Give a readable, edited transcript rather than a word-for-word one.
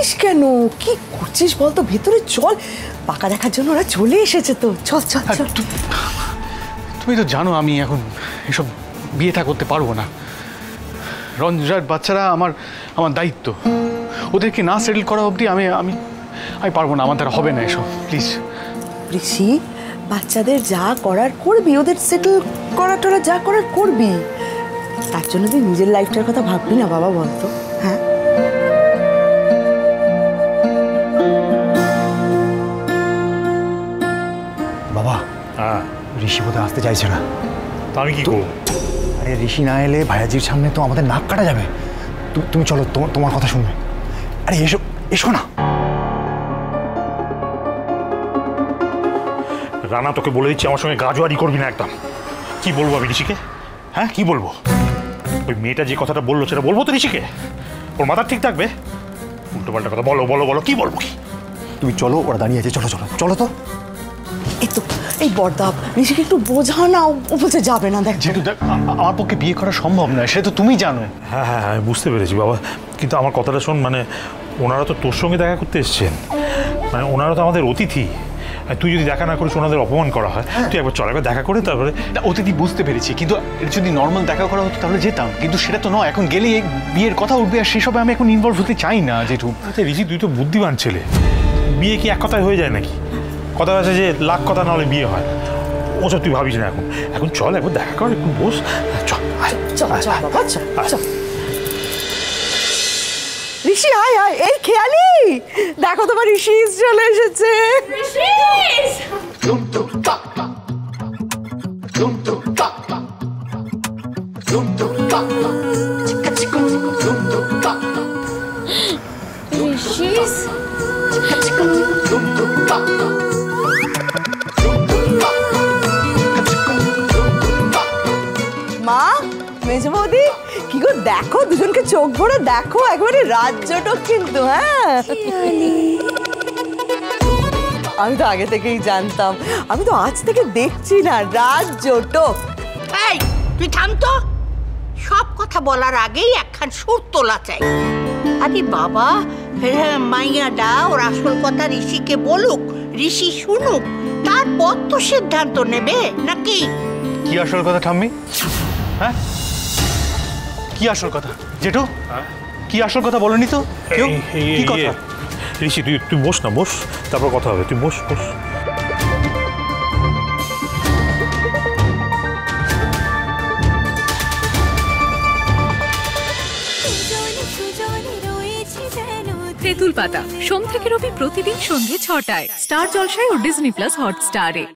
করছিস কেন? কি করছিস বলতো? ভেতরে চল, পাকা দেখার জন্য ওরা চলে এসেছে তো। চল চল চল। তুমি তো জানো আমি এখন এসব বিয়েটা করতে পারবো না। রঞ্জার বাচ্চারা আমার দায়িত্ব, ওদেরকে না সেটেল করা অবধি আমি আমি আমি পারবো না, আমার দ্বারা হবে না এসব। প্লিজ ঋষি, বাচ্চাদের যা করার করবি, ওদের সেটেল করা টরা যা করার করবি, তার জন্য তুই নিজের লাইফটার কথা ভাববি না বাবা, বলতো? হ্যাঁ, বাবা। হ্যাঁ, ঋষি বোধহয় আসতে চাইছে না। তা আমি কি করবো? আরে ঋষি না এলে ভাইয়াজির সামনে তো আমাদের নাক কাটা যাবে। তুমি চলো, তোমার কথা শুনবে। আরে এসো এসো না। রানা, তোকে বলে দিচ্ছি আমার সঙ্গে গাজোয়ারি করবি না একদম। কি বলবো আমি ঋষিকে? হ্যাঁ, কি বলবো? ওই মেয়েটা যে কথাটা বললো সেটা বলবো তো ঋষিকে? ওর মাথা ঠিক থাকবে? উল্টো পাল্টা কথা বলো বলো বলো, কি বলবো? কি তুমি চলো, ওরা দাঁড়িয়ে আছে, চলো চলো চলো তো। এই তো, এই বরদা, ঋষিকে একটু বোঝা না, ও বলছে যাবে না। দেখ যেহেতু আমার পক্ষে বিয়ে করা সম্ভব নয়, সেটা তো তুমি জানো। হ্যাঁ হ্যাঁ হ্যাঁ, বুঝতে পেরেছি বাবা, কিন্তু আমার কথাটা শোন। মানে ওনারা তো তোর সঙ্গে দেখা করতে এসছেন, মানে ওনারা তো আমাদের অতিথি। তুই যদি দেখা না করিস, ওনাদের অপমান করা হয়। তুই একবার চল, একবার দেখা করে তারপরে। অতিথি বুঝতে পেরেছি, কিন্তু যদি নর্মাল দেখা করা হতো তাহলে যেতাম, কিন্তু সেটা তো নয়। এখন গেলে বিয়ের কথা উঠবে, আর সেসবে আমি এখন ইনভলভ হতে চাই না। যেটু আচ্ছা ঋষি, তুই তো বুদ্ধিমান ছেলে, বিয়ে কি এক কথায় হয়ে যায় নাকি? কথা আছে যে লাখ কথা না হলে বিয়ে হয়, ওসব তুই ভাবিস না। এখন চল, একবার দেখা কর, একটু বস। চল চল চল বাবা, চল চল। ঋষি আয় আয়, এই খেয়ালি দেখো তোমার ঋষি চলে এসেছে। মা, মেজো বৌদি, কি গো দেখো, দুজনকে চোখ ভরে দেখো, একবারে রাজ্যটক কিন্তু। হ্যাঁ, আমি তো আগে থেকেই জানতাম, আমি তো আজ থেকে দেখছি না, রাজ্যটক। এই তুই থাম তো, সব কথা বলার আগেই একখান সুর তোলা চাই। আরে বাবা, মাইয়াডা ওর আসল কথা ঋষিকে বলুক, ঋষি শুনুক, তারপর তো সিদ্ধান্ত নেবে নাকি? কি আসল কথা ঠাম্মি? হ্যাঁ, কি আসল কথা? জেঠু, কি আসল কথা বলনি তো? কি কথা? ঋষি, তুই বস না, বস, তারপর কথা হবে। তুই বস বস। তেঁতুল পাতা সোম থেকে রবি প্রতিদিন সন্ধ্যে ৬টায় স্টার জলসায় ও ডিজনি প্লাস হটস্টারে।